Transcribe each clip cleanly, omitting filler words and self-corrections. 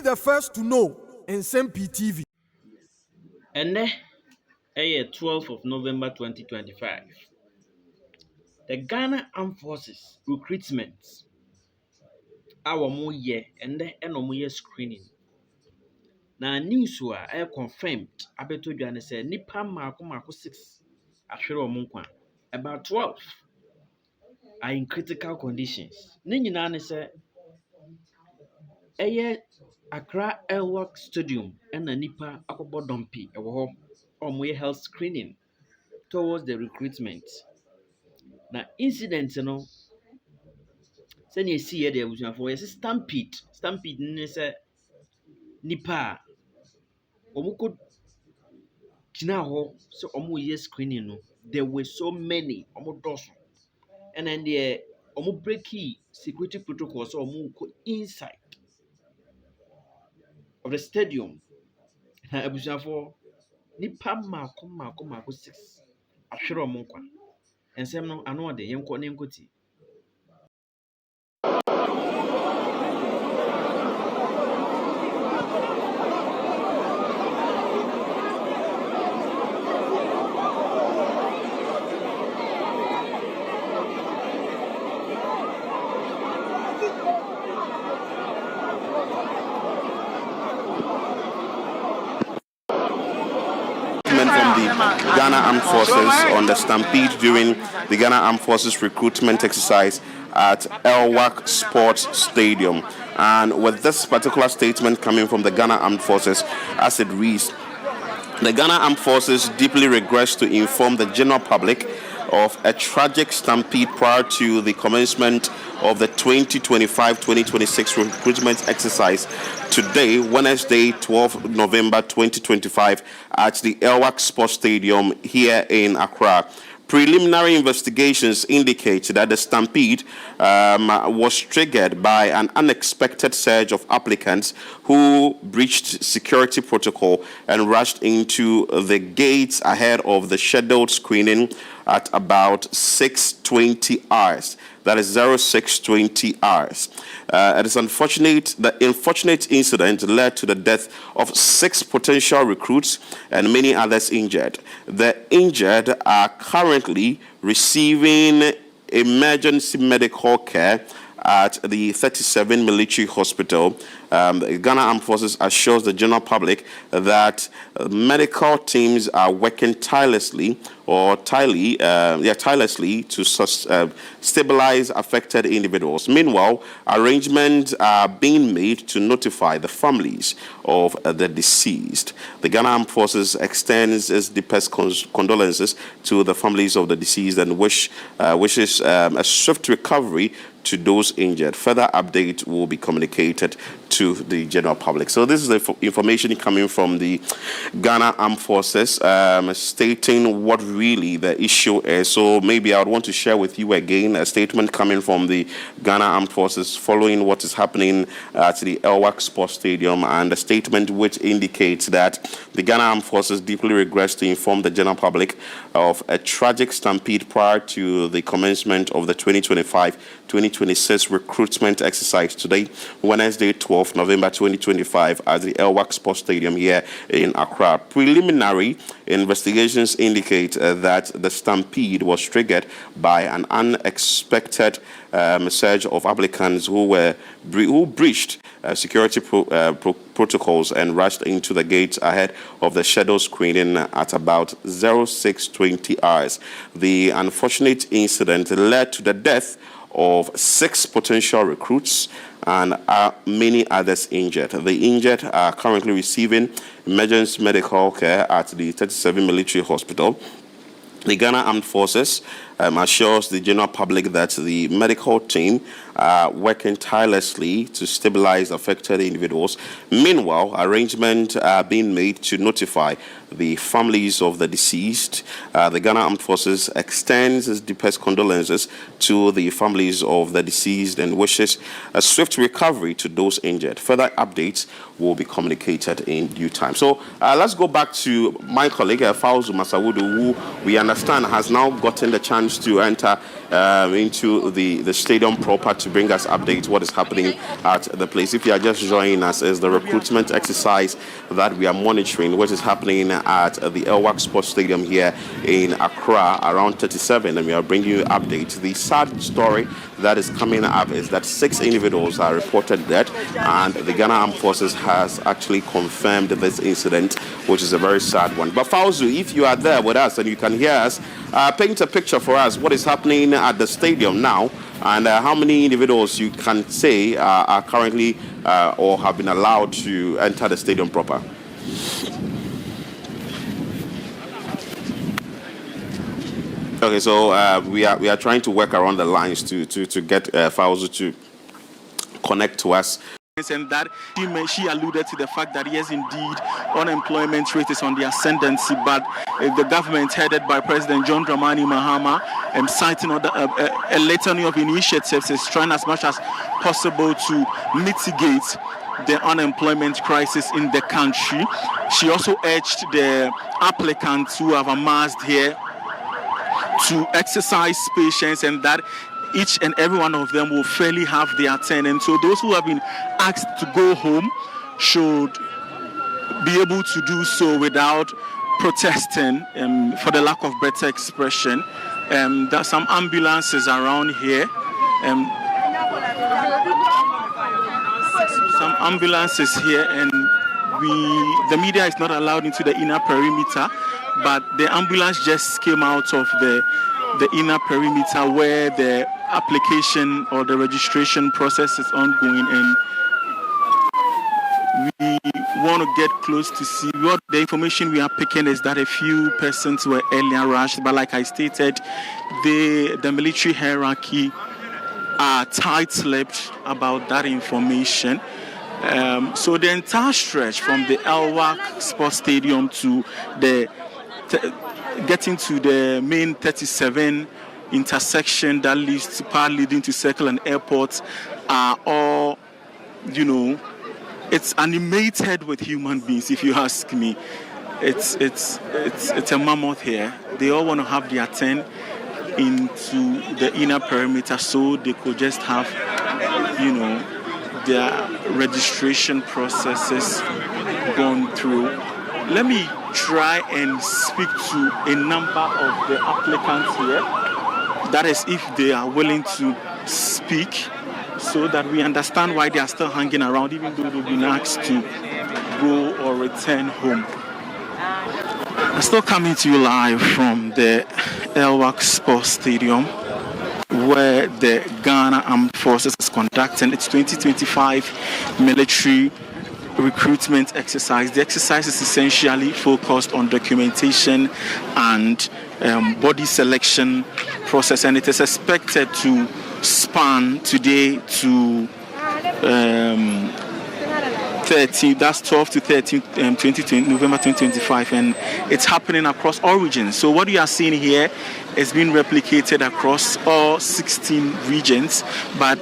the first to know Nsem-Pii TV. And then, 12th of November 2025, the Ghana Armed Forces recruitment, our more year, and then no more screening. Now, news were confirmed. Abeto Joanne said, Nipa Marco 6, about 12 are in critical conditions. Nina said, Accra Airwork Stadium and a Nipa Akobo Dompi, a health screening towards the recruitment. Now, incident, sɛnea ɛsi yɛ de abusuafoɔ yɛsɛ stampede ne sɛ nipa a wɔkɔ gyina hɔ sɛ wɔreyɛ screening no, there were so many wɔn dɔɔso ɛna deɛ wɔn breaki security protocol sɛ wɔrekɔ inside of the stadium na abusuafoɔ nipa mmaako 6 ahwere wɔn nkwa nsɛm no ano ɔde yɛnkɔ ne nkɔ tie. From the Ghana Armed Forces on the stampede during the Ghana Armed Forces recruitment exercise at Airwork Sports Stadium. And with this particular statement coming from the Ghana Armed Forces, as it reads, the Ghana Armed Forces deeply regrets to inform the general public of a tragic stampede prior to the commencement of the 2025-2026 recruitment exercise today, Wednesday, 12 November 2025, at the Airwork Sports Stadium here in Accra. Preliminary investigations indicate that the stampede was triggered by an unexpected surge of applicants who breached security protocol and rushed into the gates ahead of the scheduled screening at about 6:20 hours. That is 06:20 hours. It is unfortunate. The unfortunate incident led to the death of 6 potential recruits and many others injured. The injured are currently receiving emergency medical care at the 37 Military Hospital. The Ghana Armed Forces assures the general public that medical teams are working tirelessly to stabilize affected individuals. Meanwhile, arrangements are being made to notify the families of the deceased. The Ghana Armed Forces extends its deepest condolences to the families of the deceased and wishes a swift recovery to those injured. Further update will be communicated to the general public. So this is the information coming from the Ghana Armed Forces, stating what really the issue is. So maybe I would want to share with you again a statement coming from the Ghana Armed Forces following what is happening at the Airwork Sports Stadium, and a statement which indicates that the Ghana Armed Forces deeply regrets to inform the general public of a tragic stampede prior to the commencement of the 2025-2026 recruitment exercise today, Wednesday, 12 November 2025, at the Airwork Sports Stadium here in Accra. Preliminary investigations indicate that the stampede was triggered by an unexpected surge of applicants who breached security protocols and rushed into the gates ahead of the scheduled screening at about 06:20 hours. The unfortunate incident led to the death of 6 potential recruits and many others injured. The injured are currently receiving emergency medical care at the 37 Military Hospital. The Ghana Armed Forces assures the general public that the medical team are working tirelessly to stabilize affected individuals. Meanwhile, arrangements are being made to notify the families of the deceased. The Ghana Armed Forces extends its deepest condolences to the families of the deceased and wishes a swift recovery to those injured. Further updates will be communicated in due time. So let's go back to my colleague, Fauzu Masawudu, who we understand has now gotten the chance to enter into the stadium proper to bring us updates what is happening at the place. If you are just joining us, is the recruitment exercise that we are monitoring, which is happening at the Elwak Sports Stadium here in Accra around 37, and we are bringing you updates. The sad story that is coming up is that 6 individuals are reported dead, and the Ghana Armed Forces has actually confirmed this incident, which is a very sad one. But Fauzu, if you are there with us and you can hear us, paint a picture for us what is happening at the stadium now, and how many individuals you can say are currently or have been allowed to enter the stadium proper. Okay, so we are trying to work around the lines to get Fauzu to connect to us. And that she alluded to the fact that yes, indeed, unemployment rate is on the ascendancy, but the government headed by President John Dramani Mahama, citing a litany of initiatives, is trying as much as possible to mitigate the unemployment crisis in the country. She also urged the applicants who have amassed here to exercise patience, and that each and every one of them will fairly have their turn. And so those who have been asked to go home should be able to do so without protesting, for the lack of better expression. There are some ambulances around here. Some ambulances here, and the media is not allowed into the inner perimeter, but the ambulance just came out of the inner perimeter where the application or the registration process is ongoing, and we want to get close to see what the information we are picking is that a few persons were earlier rushed, but like I stated, the military hierarchy are tight-lipped about that information. So the entire stretch from the Elwak Sports Stadium to getting to the main 37 intersection that leads to part leading to Circle and Airport are all, it's animated with human beings. If you ask me, it's a mammoth here. They all want to have their turn into the inner perimeter so they could just have, their registration processes gone through. Let me try and speak to a number of the applicants here. That is, if they are willing to speak, so that we understand why they are still hanging around, even though they've been asked to go or return home. I'm still coming to you live from the Elwak Sports Stadium, where the Ghana Armed Forces is conducting its 2025 military recruitment exercise. The exercise is essentially focused on documentation and body selection process, and it is expected to span today to 12 to 13 November 2025, and it's happening across all regions. So what you are seeing here is being replicated across all 16 regions, but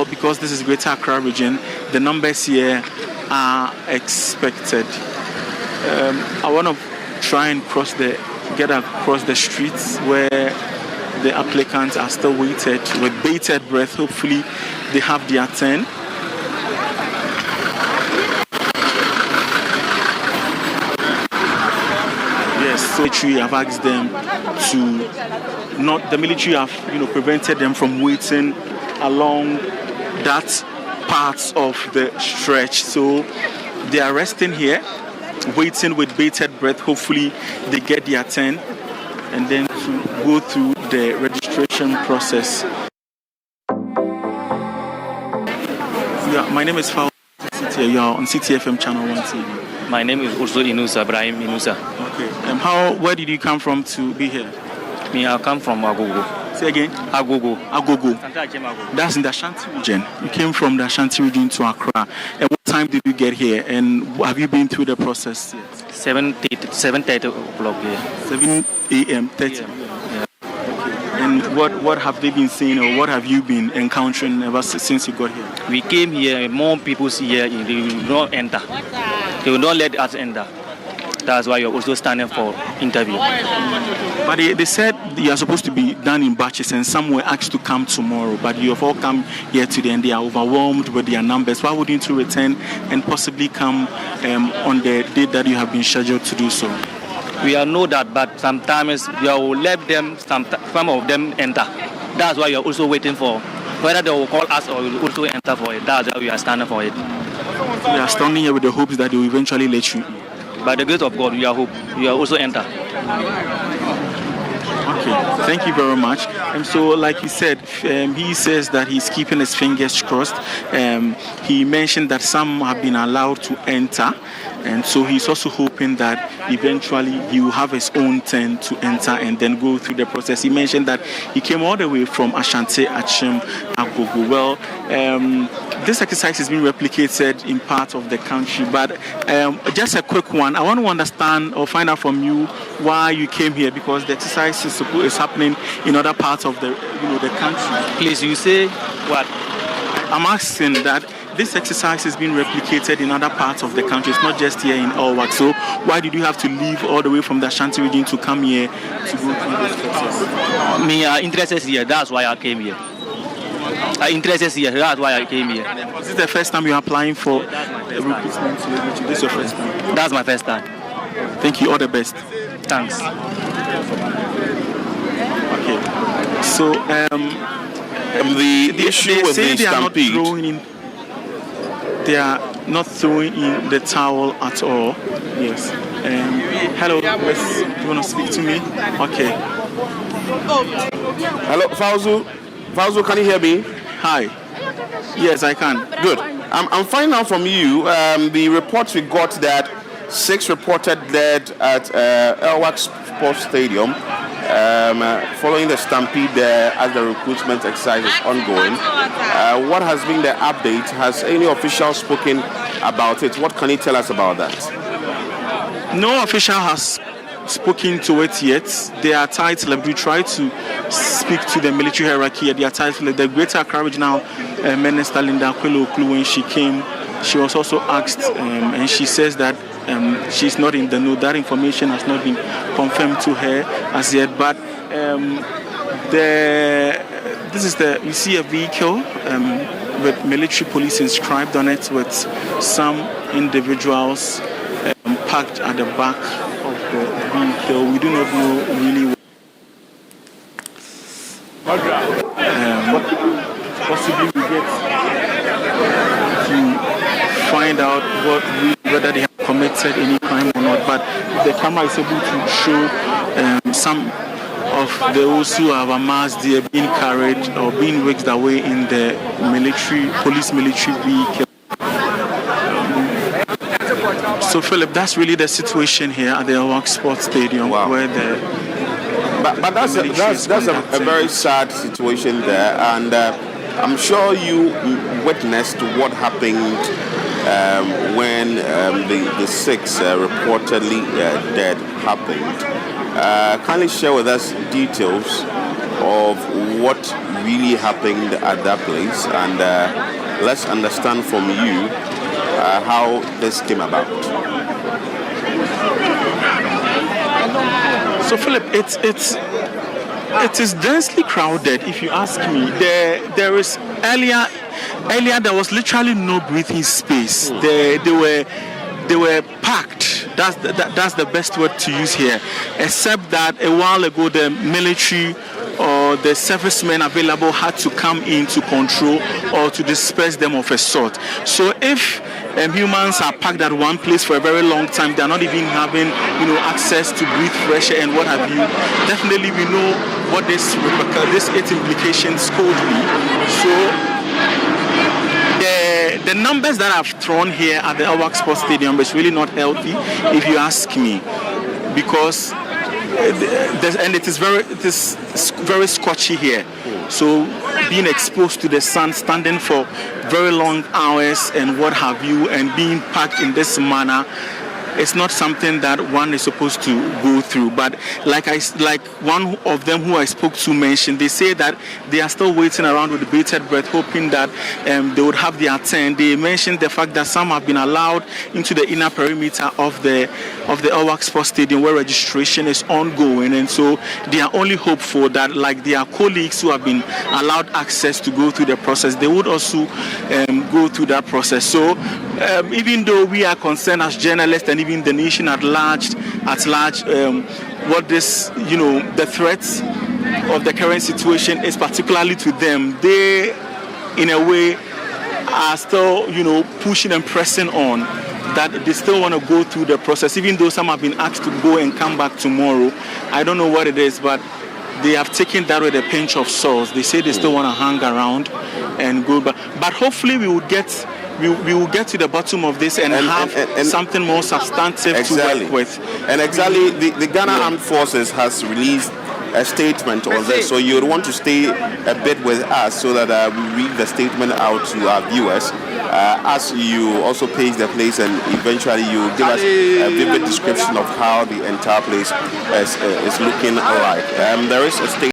because this is Greater Accra region, the numbers here are expected. I want to try and get across the streets where the applicants are still waited with bated breath. Hopefully they have their turn. Yes, so the military have asked them the military have prevented them from waiting along that parts of the stretch. So they are resting here, waiting with bated breath. Hopefully they get their turn and then to go through the registration process. Yeah, my name is Fau. You are on CTFM channel 1 TV. My name is also Ibrahim Inusa. Okay. Where did you come from to be here? Me, I come from Agogo. Say again? Agogo. That's in the Ashanti region. You came from the Ashanti region to Accra. And what time did you get here? And have you been through the process yet? 7:30 o'clock here. 7 a.m. 30. Yeah. And what have they been saying, or what have you been encountering ever since you got here? We came here, more people here, they will not enter. They will not let us enter. That's why you're also standing for interview. But they said you are supposed to be done in batches, and some were asked to come tomorrow. But you have all come here today, and they are overwhelmed with their numbers. Why wouldn't you return and possibly come on the date that you have been scheduled to do so? We all know that, but sometimes you will let them, some of them enter. That's why you're also waiting for whether they will call us or we will also enter for it. That's why we are standing for it. We are standing here with the hopes that they will eventually let you. By the grace of God, we are hope. We are also enter. Okay, thank you very much. And so, like you said, he says that he's keeping his fingers crossed. He mentioned that some have been allowed to enter, and so he's also hoping that eventually he will have his own turn to enter and then go through the process. He mentioned that he came all the way from Ashanti, Achim, Agogo. Well, this exercise is being replicated in parts of the country, but just a quick one. I want to understand or find out from you why you came here, because the exercise is happening in other parts of the country. Please, you say what? I'm asking that this exercise is being replicated in other parts of the country. It's not just here in Elwak. So why did you have to leave all the way from the Ashanti region to come here to go through this process? Me are interested here. That's why I came here. Interested here. That's why I came here. Is this the first time you're applying for recruitment? This is your first time? That's my first time. Thank you. All the best. Thanks. Okay. So the issue with the stampede. They are not throwing in the towel at all. Yes. Hello. Yes. Do you want to speak to me? Okay. Hello, Fauzu. Fauzu, can you hear me? Hi. Yes, I can. Good. I'm finding out from you the reports we got that 6 reported dead at Elwak Sports Stadium following the stampede there as the recruitment exercise is ongoing. What has been the update? Has any official spoken about it? What can you tell us about that? No official has spoken to it yet. They are titled. We try to speak to the military hierarchy. They are titled. The Greater Accra Regional Minister Linda Kwelo, when she came, she was also asked, and she says that she's not in the know. That information has not been confirmed to her as yet. But you see a vehicle with military police inscribed on it, with some individuals parked at the back of the vehicle. We do not know really possibly we get to find out whether they have committed any crime or not. But the camera is able to show some of those who have amassed there being carried or being waked away in the police military vehicle. So Philip, that's really the situation here at the Elwak Sports Stadium. Wow. Where the But that's a very sad situation there, and I'm sure you witnessed what happened when the 6 reportedly dead happened. Kindly share with us details of what really happened at that place, and let's understand from you how this came about. So Philip, it is densely crowded. If you ask me, there is earlier there was literally no breathing space. They were packed. That's the best word to use here. Except that a while ago the military or the servicemen available had to come in to control or to disperse them of a sort. So if humans are packed at one place for a very long time, they're not even having access to breathe fresh air and what have you, definitely we know what this implications could be. So the numbers that I've thrown here at the Elwak Sports Stadium is really not healthy, if you ask me, because it is very scorchy here. So being exposed to the sun, standing for very long hours and what have you, and being packed in this manner, it's not something that one is supposed to go through. But like one of them who I spoke to mentioned, they say that they are still waiting around with bated breath, hoping that they would have their turn. They mentioned the fact that some have been allowed into the inner perimeter of the Elwak Sports Stadium where registration is ongoing, and so they are only hopeful that, like their colleagues who have been allowed access to go through the process, they would also go through that process. So even though we are concerned as journalists and even the nation at large, what this, the threats of the current situation is particularly to them, they in a way are still, pushing and pressing on, that they still want to go through the process, even though some have been asked to go and come back tomorrow. I don't know what it is, but they have taken that with a pinch of salt. They say they still want to hang around and go back. But hopefully we will get to the bottom of this and have something more substantive to work with. And exactly, the Ghana Armed Forces has released a statement on this, so you would want to stay a bit with us so that we read the statement out to our viewers as you also page the place, and eventually you give us a vivid description of how the entire place is looking like. There is a statement